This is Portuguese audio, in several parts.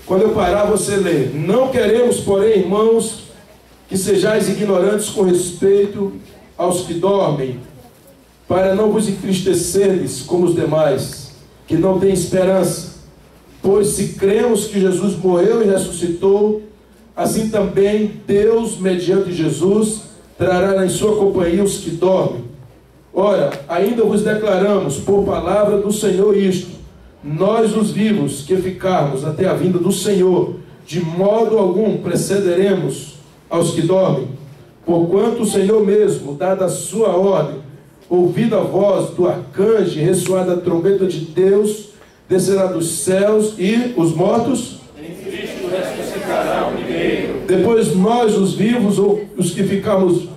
Quando eu parar, você lê. Não queremos, porém, irmãos, que sejais ignorantes com respeito aos que dormem, para não vos entristecerdes como os demais, que não têm esperança. Pois se cremos que Jesus morreu e ressuscitou, assim também Deus, mediante Jesus, trará em sua companhia os que dormem. Ora, ainda vos declaramos por palavra do Senhor isto: nós, os vivos, que ficarmos até a vinda do Senhor, de modo algum precederemos aos que dormem. Porquanto o Senhor mesmo, dada a sua ordem, ouvida a voz do arcanjo, ressoada a trombeta de Deus, descerá dos céus, e os mortos em Cristo ressuscitarão primeiro. Depois nós, os vivos, ou os que ficarmos,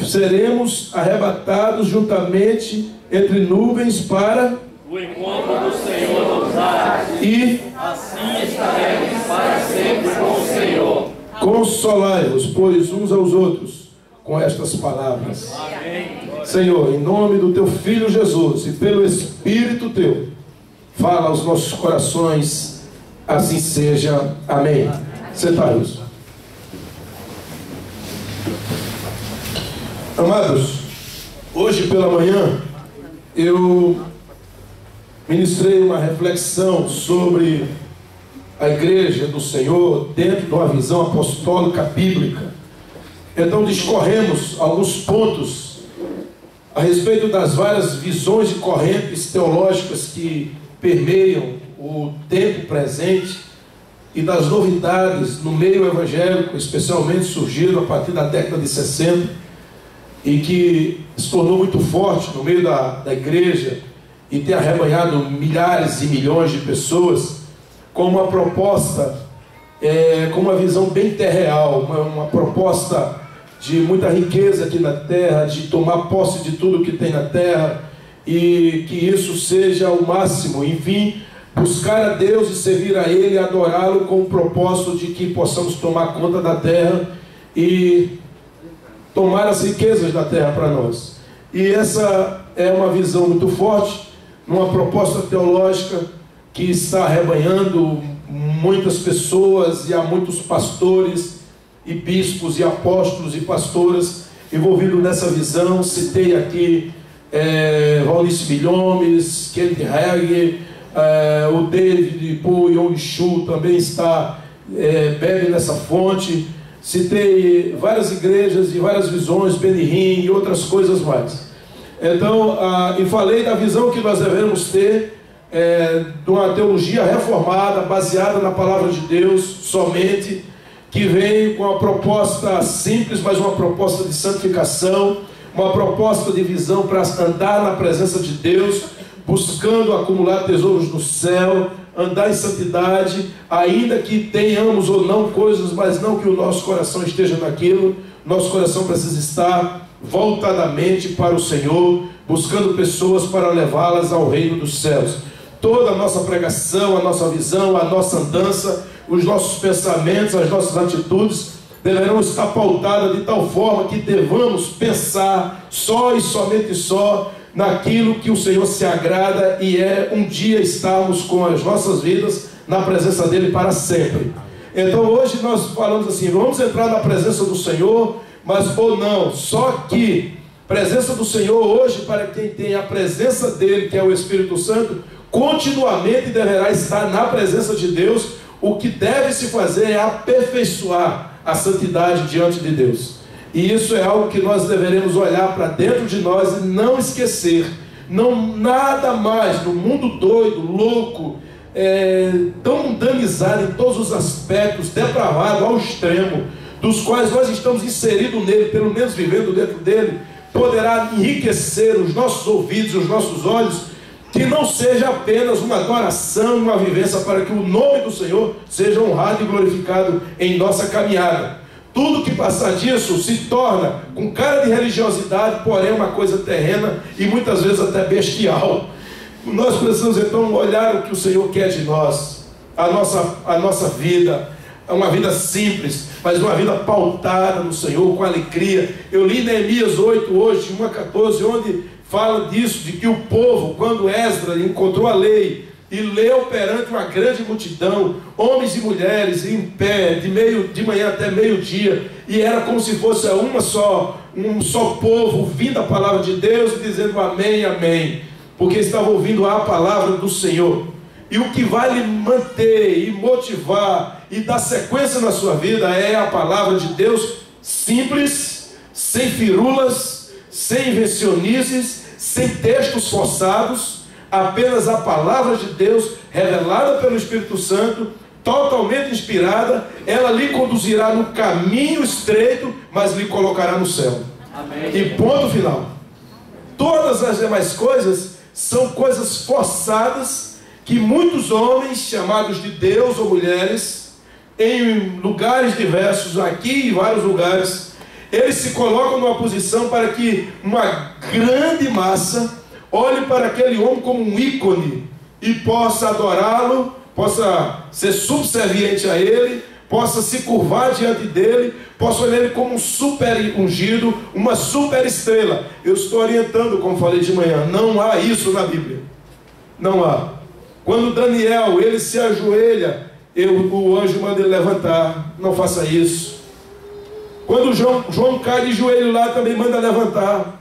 seremos arrebatados juntamente entre nuvens para o encontro do Senhor nos ares, e assim estaremos para sempre com o Senhor. Consolai-vos, pois, uns aos outros com estas palavras. Amém. Senhor, em nome do teu Filho Jesus e pelo Espírito teu, fala aos nossos corações, assim seja. Amém. Sentai-vos. Amados, hoje pela manhã eu ministrei uma reflexão sobre a igreja do Senhor dentro de uma visão apostólica bíblica. Então discorremos alguns pontos a respeito das várias visões e correntes teológicas que permeiam o tempo presente e das novidades no meio evangélico, especialmente surgido a partir da década de 60 e que se tornou muito forte no meio da igreja e tem arrebanhado milhares e milhões de pessoas, com uma proposta, com uma visão bem terreal, uma proposta de muita riqueza aqui na terra, de tomar posse de tudo que tem na terra, e que isso seja o máximo, enfim, buscar a Deus e servir a Ele, adorá-lo com o propósito de que possamos tomar conta da terra e tomar as riquezas da terra para nós. E essa é uma visão muito forte, numa proposta teológica que está arrebanhando muitas pessoas, e há muitos pastores e bispos e apóstolos e pastoras envolvidos nessa visão. Citei aqui Valnice Milhomes, Kenneth Hagin, o David Paul Yong Shu também está, bebe nessa fonte. Citei várias igrejas e várias visões, Benny Hinn e outras coisas mais. Então, e falei da visão que nós devemos ter de uma teologia reformada, baseada na palavra de Deus somente, que vem com uma proposta simples, mas uma proposta de santificação, uma proposta de visão para andar na presença de Deus, buscando acumular tesouros no céu, andar em santidade, ainda que tenhamos ou não coisas, mas não que o nosso coração esteja naquilo. Nosso coração precisa estar voltadamente para o Senhor, buscando pessoas para levá-las ao reino dos céus. Toda a nossa pregação, a nossa visão, a nossa andança, os nossos pensamentos, as nossas atitudes deverão estar pautadas de tal forma que devamos pensar só e somente só naquilo que o Senhor se agrada, e um dia estarmos com as nossas vidas na presença dele para sempre. Então hoje nós falamos assim: vamos entrar na presença do Senhor, mas ou não, só que presença do Senhor hoje, para quem tem a presença dele, que é o Espírito Santo, continuamente deverá estar na presença de Deus. O que deve se fazer é aperfeiçoar a santidade diante de Deus. E isso é algo que nós deveremos olhar para dentro de nós e não esquecer. Não, nada mais no mundo doido, louco, tão mundanizado em todos os aspectos, depravado ao extremo, dos quais nós estamos inseridos nele, pelo menos vivendo dentro dele, poderá enriquecer os nossos ouvidos e os nossos olhos, que não seja apenas uma adoração, uma vivência para que o nome do Senhor seja honrado e glorificado em nossa caminhada. Tudo que passar disso se torna com cara de religiosidade, porém uma coisa terrena e muitas vezes até bestial. Nós precisamos então olhar o que o Senhor quer de nós, a nossa vida, uma vida simples, mas uma vida pautada no Senhor, com alegria. Eu li Neemias 8 hoje, 1 a 14, onde fala disso, de que o povo, quando Esdras encontrou a lei e leu perante uma grande multidão, homens e mulheres em pé, de manhã até meio-dia, e era como se fosse um só povo ouvindo a palavra de Deus e dizendo amém, amém, porque estava ouvindo a palavra do Senhor. E o que vai lhe manter e motivar e dar sequência na sua vida é a palavra de Deus, simples, sem firulas, sem invencionices, sem textos forçados, apenas a palavra de Deus revelada pelo Espírito Santo, totalmente inspirada. Ela lhe conduzirá no caminho estreito, mas lhe colocará no céu. Amém. E ponto final. Todas as demais coisas são coisas forçadas que muitos homens chamados de Deus ou mulheres, em lugares diversos, aqui em vários lugares, eles se colocam numa posição para que uma grande massa olhe para aquele homem como um ícone e possa adorá-lo, possa ser subserviente a ele, possa se curvar diante dele, possa olhar ele como um super ungido, uma super estrela. Eu estou orientando, como falei de manhã, não há isso na Bíblia. Não há. Quando Daniel, ele se ajoelha, o anjo manda ele levantar. Não faça isso. Quando João cai de joelho lá, também manda levantar.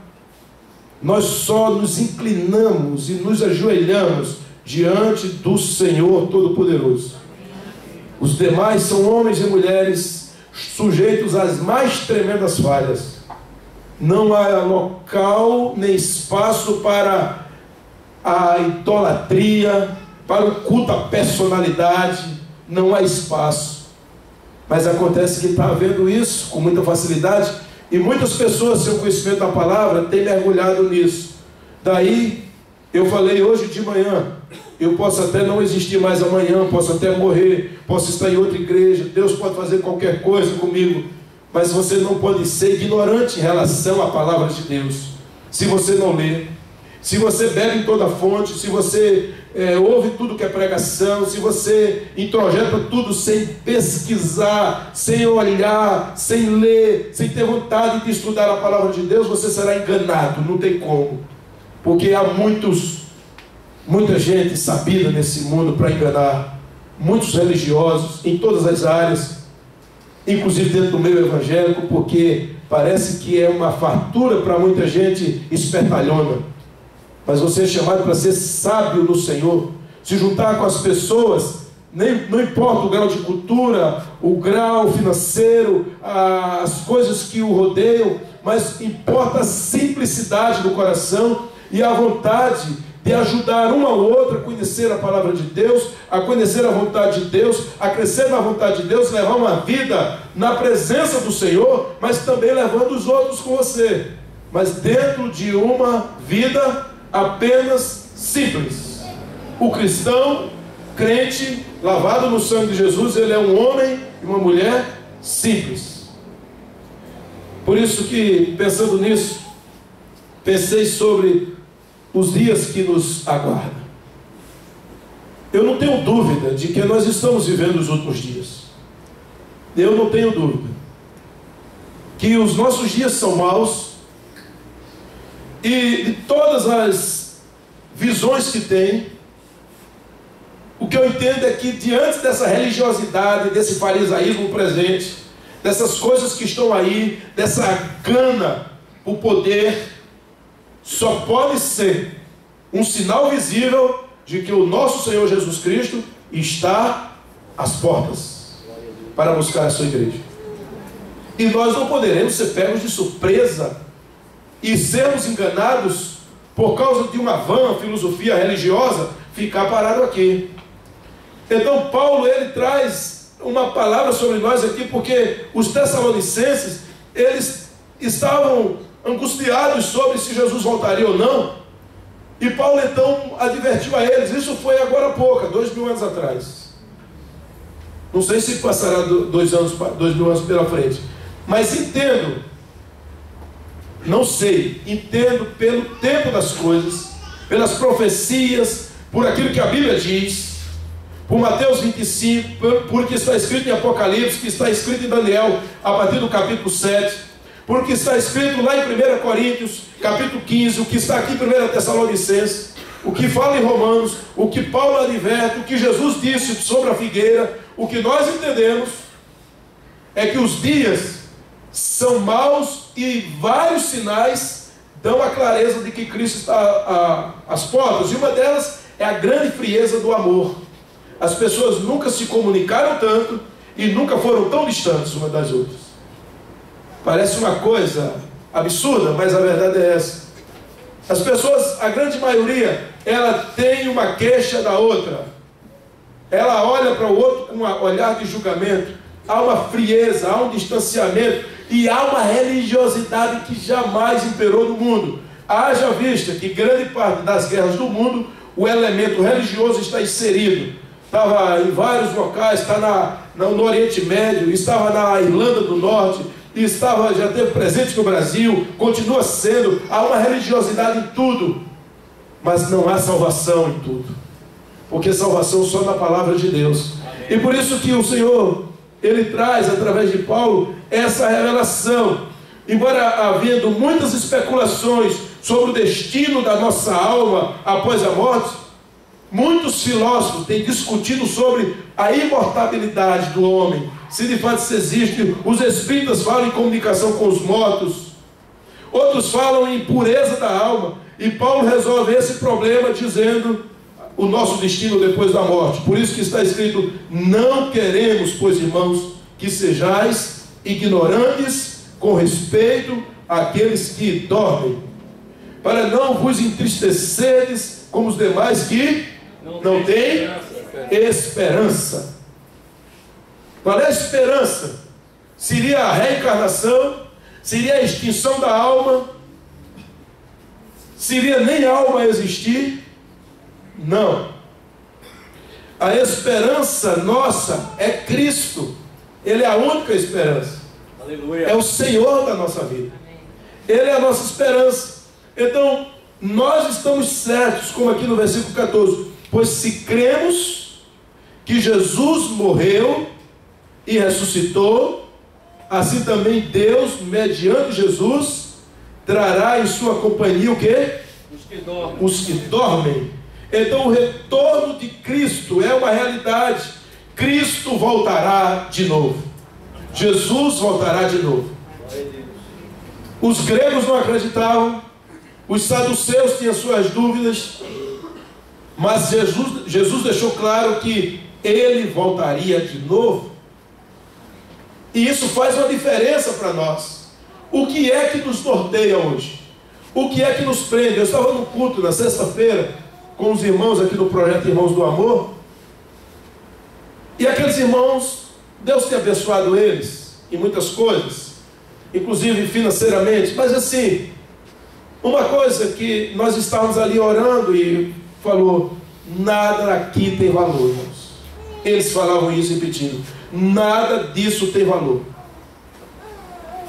Nós só nos inclinamos e nos ajoelhamos diante do Senhor Todo-Poderoso. Os demais são homens e mulheres sujeitos às mais tremendas falhas. Não há local nem espaço para a idolatria, para o culto à personalidade. Não há espaço. Mas acontece que está havendo isso com muita facilidade, e muitas pessoas, sem o conhecimento da palavra, têm mergulhado nisso. Daí, eu falei hoje de manhã, eu posso até não existir mais amanhã, posso até morrer, posso estar em outra igreja, Deus pode fazer qualquer coisa comigo, mas você não pode ser ignorante em relação à palavra de Deus. Se você não lê, se você bebe em toda fonte, se você ouve tudo que é pregação, se você introjeta tudo sem pesquisar, sem olhar, sem ler, sem ter vontade de estudar a palavra de Deus, você será enganado, não tem como. Porque há muita gente sabida nesse mundo para enganar, muitos religiosos em todas as áreas, inclusive dentro do meio evangélico, porque parece que é uma fartura para muita gente espertalhona. Mas você é chamado para ser sábio no Senhor, se juntar com as pessoas, não importa o grau de cultura, o grau financeiro, as coisas que o rodeiam, mas importa a simplicidade do coração e a vontade de ajudar um ao outro a conhecer a palavra de Deus, a conhecer a vontade de Deus, a crescer na vontade de Deus, levar uma vida na presença do Senhor, mas também levando os outros com você, mas dentro de uma vida apenas simples. O cristão, crente, lavado no sangue de Jesus, ele é um homem e uma mulher simples. Por isso que, pensando nisso, pensei sobre os dias que nos aguardam. Eu não tenho dúvida de que nós estamos vivendo os últimos dias. Eu não tenho dúvida que os nossos dias são maus, e de todas as visões que tem, o que eu entendo é que diante dessa religiosidade, desse farisaísmo presente, dessas coisas que estão aí, dessa gana por poder, só pode ser um sinal visível de que o nosso Senhor Jesus Cristo está às portas para buscar a sua igreja. E nós não poderemos ser pegos de surpresa e sermos enganados por causa de uma vã filosofia religiosa, ficar parado aqui. Então Paulo, ele traz uma palavra sobre nós aqui, porque os tessalonicenses, eles estavam angustiados sobre se Jesus voltaria ou não, e Paulo então advertiu a eles. Isso foi agora há pouco, 2000 anos atrás. Não sei se passará 2000 anos pela frente, mas entendo, não sei, entendo pelo tempo das coisas, pelas profecias, por aquilo que a Bíblia diz, por Mateus 25, por que está escrito em Apocalipse, que está escrito em Daniel, a partir do capítulo 7, porque está escrito lá em 1 Coríntios, capítulo 15, o que está aqui em 1 Tessalonicenses, o que fala em Romanos, o que Paulo adverte, o que Jesus disse sobre a figueira, o que nós entendemos é que os dias são maus e vários sinais dão a clareza de que Cristo está às portas. E uma delas é a grande frieza do amor. As pessoas nunca se comunicaram tanto e nunca foram tão distantes umas das outras. Parece uma coisa absurda, mas a verdade é essa. As pessoas, a grande maioria, ela tem uma queixa da outra. Ela olha para o outro com um olhar de julgamento. Há uma frieza, há um distanciamento e há uma religiosidade que jamais imperou no mundo. Haja vista que grande parte das guerras do mundo, o elemento religioso está inserido. Estava em vários locais, está no Oriente Médio, estava na Irlanda do Norte, já teve presente no Brasil, continua sendo. Há uma religiosidade em tudo, mas não há salvação em tudo, porque salvação só na palavra de Deus. E por isso que o Senhor, Ele traz através de Paulo essa revelação. Embora havendo muitas especulações sobre o destino da nossa alma após a morte, muitos filósofos têm discutido sobre a imortalidade do homem, se de fato isso existe. Os espíritas falam em comunicação com os mortos, outros falam em pureza da alma, e Paulo resolve esse problema dizendo o nosso destino depois da morte. Por isso que está escrito: não queremos, pois, irmãos, que sejais ignorantes com respeito àqueles que dormem, para não vos entristecerdes como os demais que não têm esperança. Qual é a esperança? Seria a reencarnação? Seria a extinção da alma? Seria nem a alma existir? Não. A esperança nossa é Cristo. Ele é a única esperança. Aleluia. É o Senhor da nossa vida. Ele é a nossa esperança. Então, nós estamos certos, como aqui no versículo 14: pois se cremos que Jesus morreu e ressuscitou, assim também Deus, mediante Jesus, trará em sua companhia o quê? Os que dormem. Então o retorno de Cristo é uma realidade. Cristo voltará de novo. Jesus voltará de novo. Os gregos não acreditavam, os saduceus tinham suas dúvidas, mas Jesus deixou claro que Ele voltaria de novo. E isso faz uma diferença para nós. O que é que nos norteia hoje? O que é que nos prende? Eu estava no culto na sexta-feira com os irmãos aqui do projeto Irmãos do Amor, e aqueles irmãos, Deus tem abençoado eles em muitas coisas, inclusive financeiramente, mas assim, uma coisa que nós estávamos ali orando e falou: nada aqui tem valor, irmãos. Eles falavam isso repetindo: nada disso tem valor.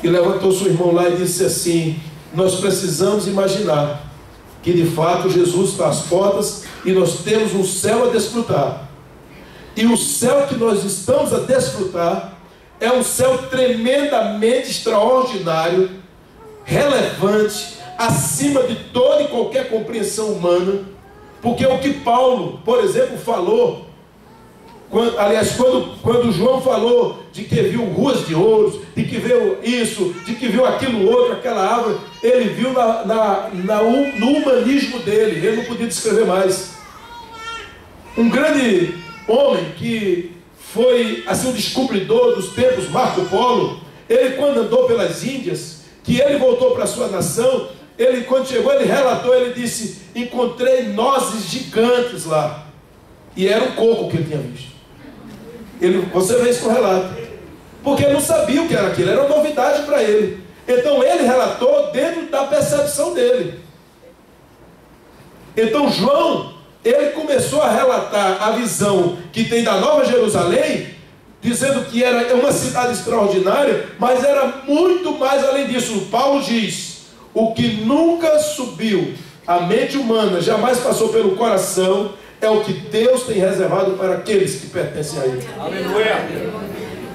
E levantou seu irmão lá e disse assim: nós precisamos imaginar que de fato Jesus está às portas e nós temos um céu a desfrutar. E o céu que nós estamos a desfrutar é um céu tremendamente extraordinário, relevante, acima de toda e qualquer compreensão humana. Porque o que Paulo, por exemplo, falou, quando João falou de que viu ruas de ouro, de que viu isso, de que viu aquilo outro, aquela árvore, ele viu no humanismo dele. Ele não podia descrever mais. Um grande homem que foi assim um descobridor dos tempos, Marco Polo, ele, quando andou pelas Índias, que ele voltou para a sua nação, ele, quando chegou, ele relatou, ele disse: encontrei nozes gigantes lá. E era um coco que ele tinha visto. Você vê isso no relato, porque ele não sabia o que era aquilo, era uma novidade para ele. Então ele relatou dentro da percepção dele. Então João, ele começou a relatar a visão que tem da Nova Jerusalém, dizendo que era uma cidade extraordinária, mas era muito mais além disso. Paulo diz: o que nunca subiu à mente humana, jamais passou pelo coração, é o que Deus tem reservado para aqueles que pertencem a Ele. Aleluia.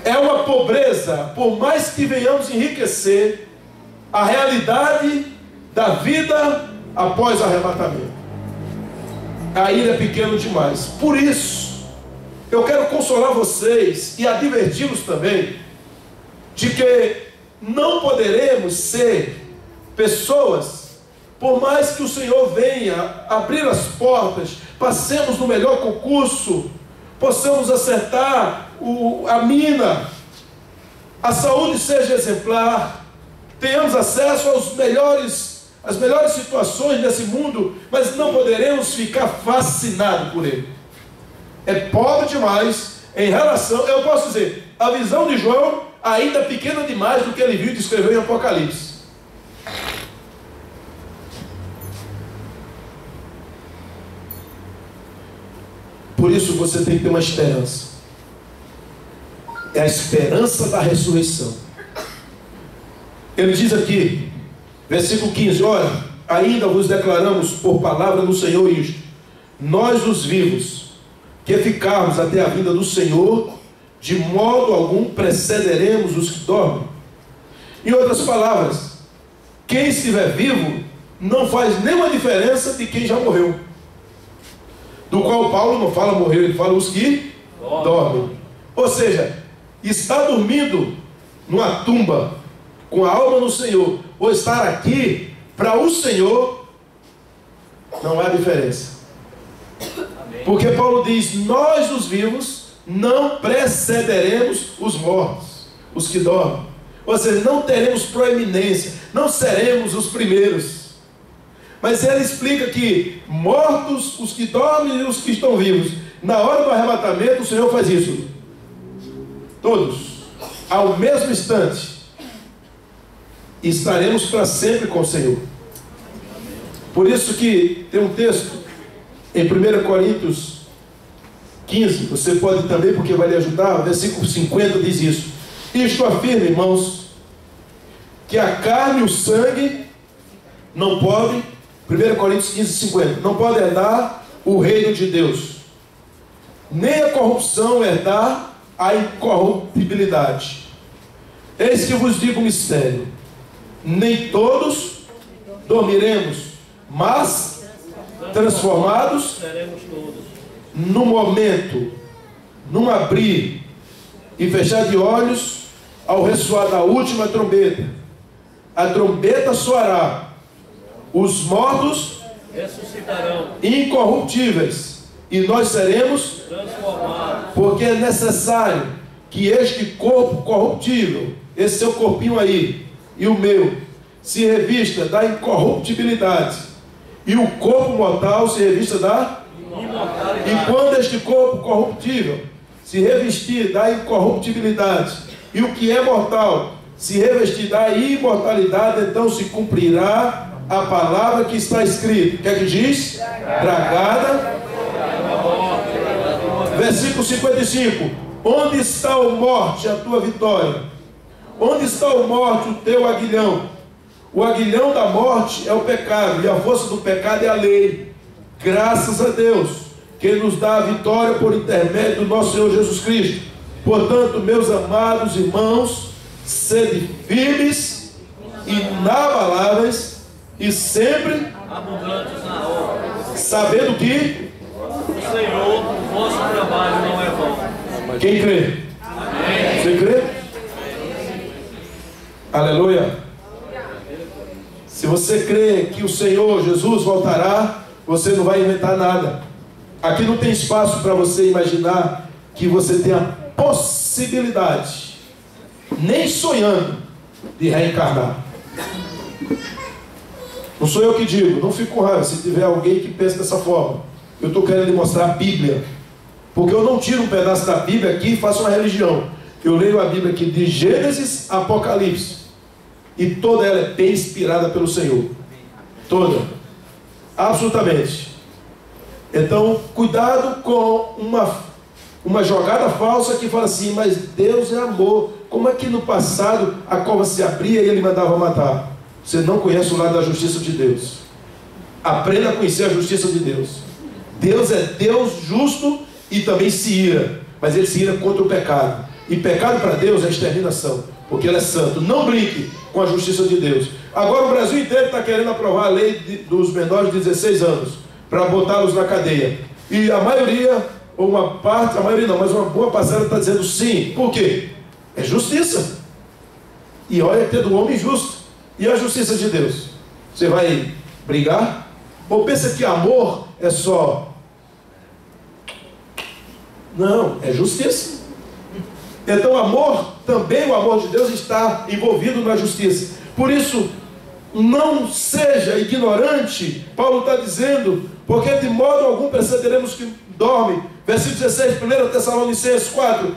É uma pobreza, por mais que venhamos enriquecer, a realidade da vida após o arrebatamento. ainda é pequeno demais. Por isso, eu quero consolar vocês e adverti-los também de que não poderemos ser pessoas, por mais que o Senhor venha abrir as portas, passemos no melhor concurso, possamos acertar a mina, a saúde seja exemplar, tenhamos acesso às melhores situações desse mundo, mas não poderemos ficar fascinados por ele. É pobre demais em relação, eu posso dizer, a visão de João ainda pequena demais do que ele viu e descreveu em Apocalipse. Por isso você tem que ter uma esperança. É a esperança da ressurreição. Ele diz aqui, versículo 15: olha, ainda vos declaramos por palavra do Senhor isto: nós os vivos, que ficarmos até a vinda do Senhor, de modo algum precederemos os que dormem. Em outras palavras, quem estiver vivo não faz nenhuma diferença de quem já morreu, do qual Paulo não fala morreu, ele fala os que dormem. Ou seja, estar dormindo numa tumba com a alma no Senhor, ou estar aqui para o Senhor, não há diferença. Porque Paulo diz: nós os vivos não precederemos os mortos, os que dormem. Ou seja, não teremos proeminência, não seremos os primeiros. Mas ele explica que mortos, os que dormem e os que estão vivos, na hora do arrebatamento o Senhor faz isso. Todos, ao mesmo instante, estaremos para sempre com o Senhor. Por isso que tem um texto em 1 Coríntios 15, você pode também, porque vai lhe ajudar, o versículo 50 diz isso: isto afirma, irmãos, que a carne e o sangue não podem, 1 Coríntios 15, 50, não pode herdar o reino de Deus, nem a corrupção herdar a incorruptibilidade. Eis que vos digo um mistério: nem todos dormiremos, mas transformados no momento, num abrir e fechar de olhos, ao ressoar da última trombeta. A trombeta soará, os mortos ressuscitarão incorruptíveis, e nós seremos transformados. Porque é necessário que este corpo corruptível, esse seu corpinho aí, e o meu, se revista da incorruptibilidade, e o corpo mortal se revista da imortalidade. E quando este corpo corruptível se revestir da incorruptibilidade, e o que é mortal se revestir da imortalidade, então se cumprirá a palavra que está escrita. O que é que diz? Tragada. Versículo 55: onde está, ó morte, a tua vitória? Onde está, ó morte, o teu aguilhão? O aguilhão da morte é o pecado, e a força do pecado é a lei. Graças a Deus, que nos dá a vitória por intermédio do nosso Senhor Jesus Cristo. Portanto, meus amados irmãos, sede firmes, inabaláveis e sempre abundantes na obra, sabendo que o Senhor, o vosso trabalho não é vão. Quem crê? Amém. Você crê? Aleluia. Se você crê que o Senhor Jesus voltará, você não vai inventar nada. Aqui não tem espaço para você imaginar que você tem a possibilidade, nem sonhando, de reencarnar. Não sou eu que digo, não fico com raiva se tiver alguém que pensa dessa forma. Eu estou querendo lhe mostrar a Bíblia, porque eu não tiro um pedaço da Bíblia aqui e faço uma religião. Eu leio a Bíblia aqui de Gênesis a Apocalipse, e toda ela é bem inspirada pelo Senhor. Toda. Absolutamente. Então, cuidado com uma jogada falsa que fala assim: mas Deus é amor. Como é que no passado a cova se abria e ele mandava matar? Você não conhece o lado da justiça de Deus. Aprenda a conhecer a justiça de Deus. Deus é Deus justo e também se ira, mas ele se ira contra o pecado. E pecado para Deus é exterminação, porque ele é santo. Não brinque com a justiça de Deus. Agora o Brasil inteiro está querendo aprovar a lei dos menores de 16 anos. para botá-los na cadeia. E a maioria, ou uma parte, a maioria não, mas uma boa parcela está dizendo sim. Por quê? É justiça. E olha que é do homem justo. E a justiça de Deus? Você vai brigar? Ou pensa que amor é só... Não, é justiça. Então amor, também o amor de Deus está envolvido na justiça. Por isso, não seja ignorante, Paulo está dizendo, porque de modo algum precederemos que dormem. Versículo 16, 1 Tessalonicenses 4.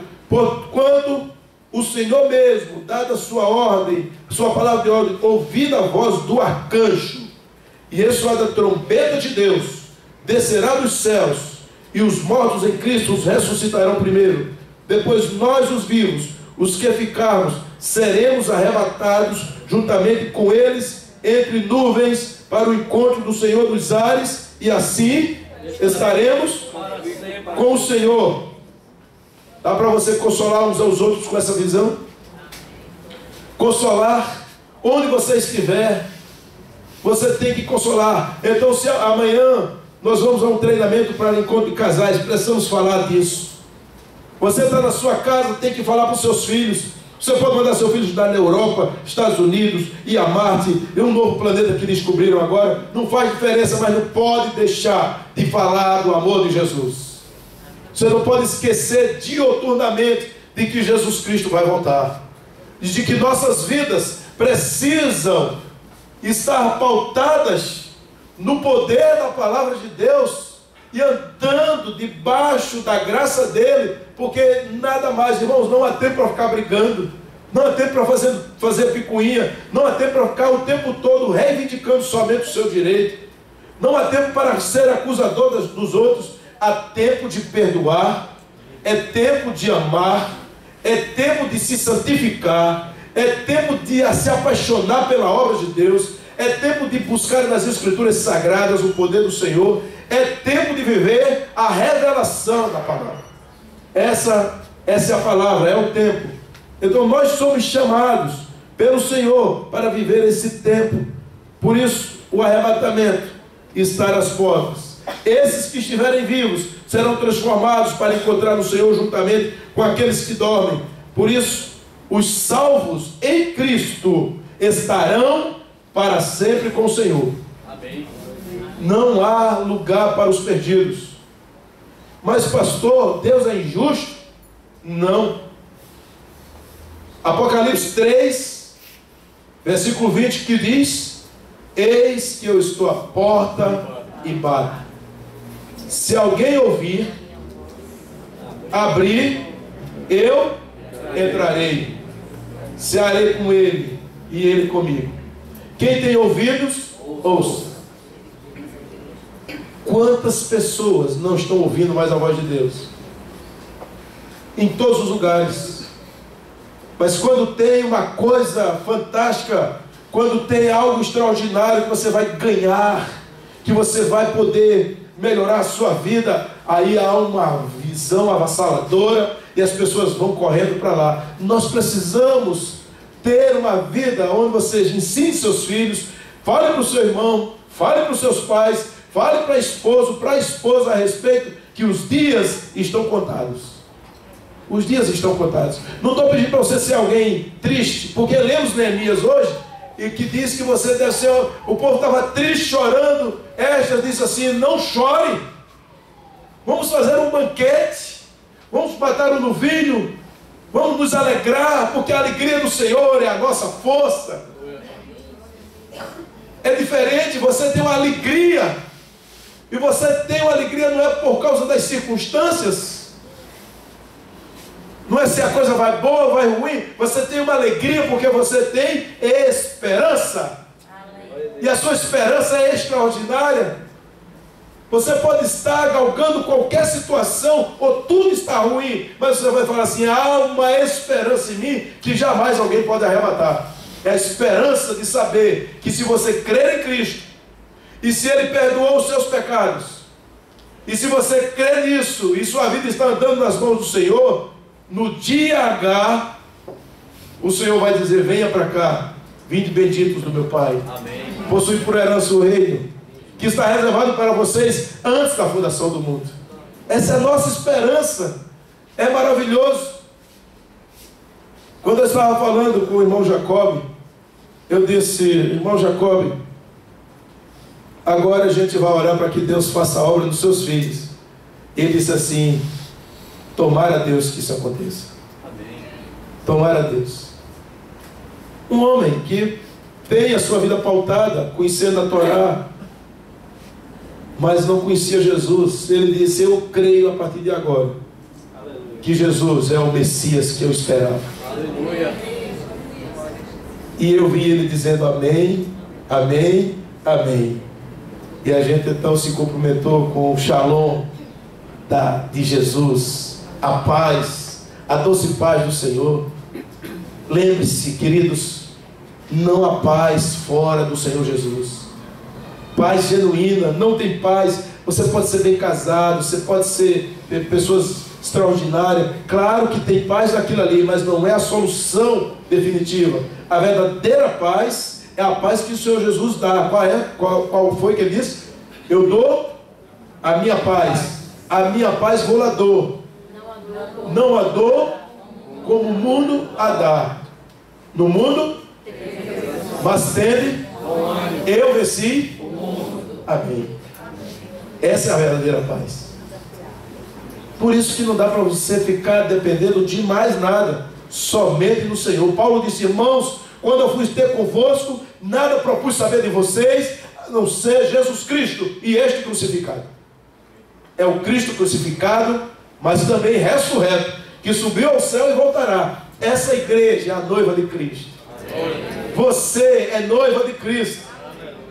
Quando o Senhor mesmo, dada a sua ordem, sua palavra de ordem, ouvida a voz do arcanjo, e ressoada a trombeta de Deus, descerá dos céus, e os mortos em Cristo os ressuscitarão primeiro. Depois nós, os vivos, os que ficarmos, seremos arrebatados juntamente com eles entre nuvens para o encontro do Senhor dos ares, e assim estaremos com o Senhor. Dá para você consolar uns aos outros com essa visão? Consolar, onde você estiver, você tem que consolar. Então, se amanhã nós vamos a um treinamento para encontro de casais, precisamos falar disso. Você está na sua casa, tem que falar para os seus filhos. Você pode mandar seu filho estudar na Europa, Estados Unidos, ir a Marte, e um novo planeta que descobriram agora. Não faz diferença, mas não pode deixar de falar do amor de Jesus. Você não pode esquecer diuturnamente de que Jesus Cristo vai voltar. De que nossas vidas precisam estar pautadas no poder da palavra de Deus e andando debaixo da graça dele, porque nada mais, irmãos, não há tempo para ficar brigando, não há tempo para fazer picuinha, não há tempo para ficar o tempo todo reivindicando somente o seu direito, não há tempo para ser acusador dos outros. Há tempo de perdoar, é tempo de amar, é tempo de se santificar, é tempo de se apaixonar pela obra de Deus, é tempo de buscar nas Escrituras Sagradas o poder do Senhor, é tempo de viver a revelação da palavra. Essa é a palavra, é o tempo. Então nós somos chamados pelo Senhor para viver esse tempo. Por isso o arrebatamento está às portas. Esses que estiverem vivos serão transformados para encontrar o Senhor juntamente com aqueles que dormem. Por isso, os salvos em Cristo estarão para sempre com o Senhor. Amém. Não há lugar para os perdidos. Mas pastor, Deus é injusto? Não. Apocalipse 3, versículo 20, que diz: eis que eu estou à porta e bato. Se alguém ouvir, abrir, eu entrarei, cearei com ele e ele comigo. Quem tem ouvidos, ouça. Quantas pessoas não estão ouvindo mais a voz de Deus? Em todos os lugares. Mas quando tem uma coisa fantástica, quando tem algo extraordinário que você vai ganhar, que você vai poder melhorar a sua vida, aí há uma visão avassaladora e as pessoas vão correndo para lá. Nós precisamos ter uma vida onde você ensine seus filhos, fale para o seu irmão, fale para os seus pais, fale para a esposa a respeito que os dias estão contados. Os dias estão contados. Não estou pedindo para você ser alguém triste, porque lemos Neemias hoje, e que diz que você deve ser... O povo estava triste, chorando. Esdras disse assim: não chore, vamos fazer um banquete, vamos matar um novilho, vamos nos alegrar, porque a alegria do Senhor é a nossa força. É diferente, você tem uma alegria, e você tem uma alegria não é por causa das circunstâncias, não é se a coisa vai boa ou vai ruim, você tem uma alegria porque você tem esperança. E a sua esperança é extraordinária. Você pode estar galgando qualquer situação, ou tudo está ruim, mas você vai falar assim: há uma esperança em mim que jamais alguém pode arrebatar. É a esperança de saber que se você crer em Cristo, e se Ele perdoou os seus pecados, e se você crer nisso, e sua vida está andando nas mãos do Senhor, no dia H, o Senhor vai dizer: venha para cá, vinde benditos do meu Pai. Amém. Possui por herança o reino, que está reservado para vocês antes da fundação do mundo. Essa é a nossa esperança. É maravilhoso. Quando eu estava falando com o irmão Jacob, eu disse: irmão Jacob, agora a gente vai orar para que Deus faça a obra dos seus filhos. Ele disse assim: tomara a Deus que isso aconteça. Amém. Tomara a Deus. Um homem que tem a sua vida pautada, conhecendo a Torá, mas não conhecia Jesus. Ele disse: eu creio a partir de agora que Jesus é o Messias que eu esperava. Aleluia. E eu vi ele dizendo amém, amém, amém. E a gente então se cumprimentou com o shalom de Jesus, a paz, a doce paz do Senhor. Lembre-se, queridos, não há paz fora do Senhor Jesus. Paz genuína, não tem paz. Você pode ser bem casado, você pode ter pessoas extraordinárias. Claro que tem paz naquilo ali, mas não é a solução definitiva. A verdadeira paz é a paz que o Senhor Jesus dá. Qual foi que ele disse? Eu dou a minha paz. A minha paz vou lá dou. Não a dou como o mundo a dá. No mundo, mas tende, eu venci. Amém. Essa é a verdadeira paz. Por isso que não dá para você ficar dependendo de mais nada, somente no Senhor. Paulo disse: irmãos, quando eu fui ter convosco, nada propus saber de vocês, a não ser Jesus Cristo e este crucificado. É o Cristo crucificado, mas também ressurreto, que subiu ao céu e voltará. Essa igreja é a noiva de Cristo. Você é noiva de Cristo.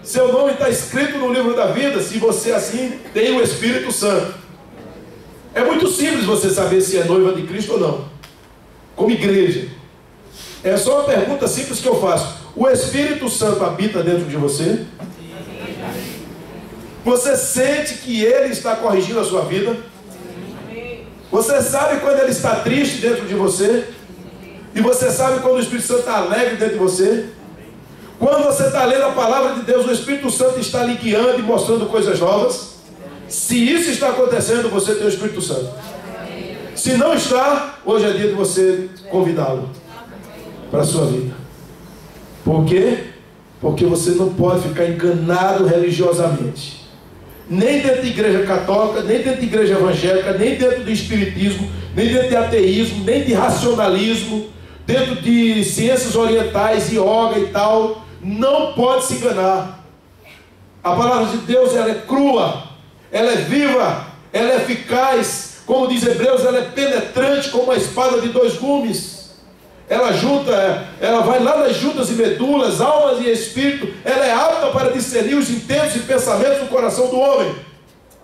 Seu nome está escrito no livro da vida, se você assim tem o Espírito Santo. É muito simples você saber se é noiva de Cristo ou não, como igreja. É só uma pergunta simples que eu faço: o Espírito Santo habita dentro de você? Você sente que Ele está corrigindo a sua vida? Você sabe quando Ele está triste dentro de você? E você sabe quando o Espírito Santo está alegre dentro de você? Quando você está lendo a palavra de Deus, o Espírito Santo está lhe guiando e mostrando coisas novas? Se isso está acontecendo, você tem o Espírito Santo. Se não está, hoje é dia de você convidá-lo para a sua vida. Por quê? Porque você não pode ficar enganado religiosamente. Nem dentro de igreja católica, nem dentro de igreja evangélica, nem dentro do espiritismo, nem dentro de ateísmo, nem de racionalismo, dentro de ciências orientais, yoga e tal. Não pode se enganar. A palavra de Deus, ela é crua, ela é viva, ela é eficaz. Como diz Hebreus, ela é penetrante como uma espada de 2 gumes. Ela junta, ela vai lá nas juntas e medulas, almas e espírito. Ela é apta para discernir os intentos e pensamentos do coração do homem.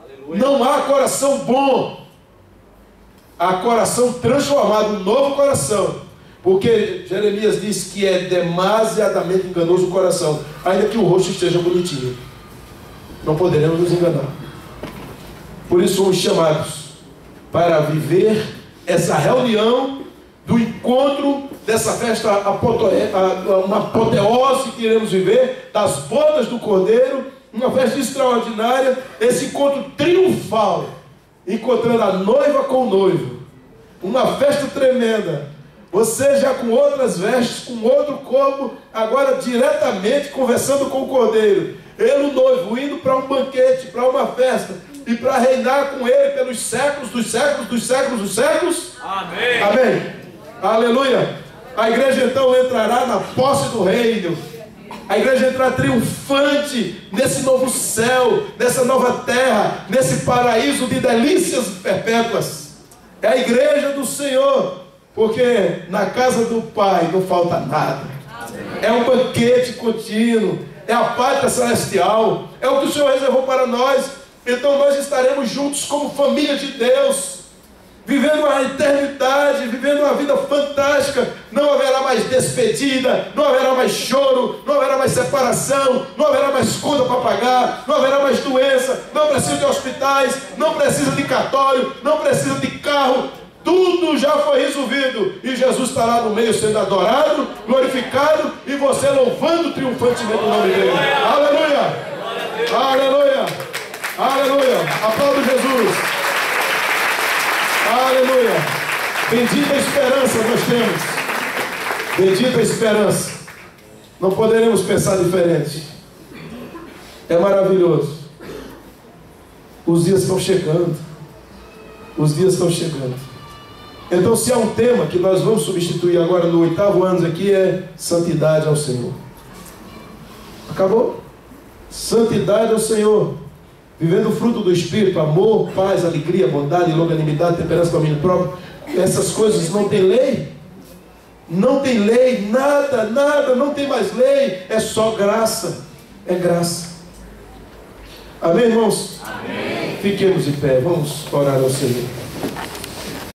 Aleluia. Não há coração bom, há coração transformado, um novo coração. Porque Jeremias diz que é demasiadamente enganoso o coração, ainda que o rosto esteja bonitinho. Não poderemos nos enganar. Por isso somos chamados para viver essa reunião do encontro dessa festa, uma apoteose que iremos viver, das bodas do Cordeiro, uma festa extraordinária, esse encontro triunfal, encontrando a noiva com o noivo, uma festa tremenda. Você já com outras vestes, com outro corpo, agora diretamente conversando com o Cordeiro. Ele, o noivo, indo para um banquete, para uma festa, e para reinar com ele pelos séculos, dos séculos, dos séculos, dos séculos. Amém. Amém. Aleluia. A igreja então entrará na posse do reino. A igreja entrará triunfante nesse novo céu, nessa nova terra, nesse paraíso de delícias perpétuas. É a igreja do Senhor. Porque na casa do Pai não falta nada. É um banquete contínuo. É a pátria celestial. É o que o Senhor reservou para nós. Então nós estaremos juntos como família de Deus, vivendo a eternidade, vivendo uma vida fantástica. Não haverá mais despedida, não haverá mais choro, não haverá mais separação, não haverá mais conta para pagar, não haverá mais doença, não precisa de hospitais, não precisa de cartório, não precisa de carro. Tudo já foi resolvido, e Jesus estará no meio sendo adorado, glorificado, e você louvando triunfantemente o nome dele. Aleluia! Aleluia! Aleluia! Aplauda Jesus! Aleluia! Bendita esperança nós temos. Bendita esperança. Não poderemos pensar diferente. É maravilhoso. Os dias estão chegando. Os dias estão chegando. Então, se há um tema que nós vamos substituir agora no 8º ano aqui, é santidade ao Senhor. Acabou? Santidade ao Senhor. Vivendo o fruto do Espírito, amor, paz, alegria, bondade, longanimidade, temperança, domínio próprio. Essas coisas não tem lei. Não tem lei, nada, não tem mais lei. É só graça. É graça. Amém, irmãos? Amém. Fiquemos em pé, vamos orar ao Senhor.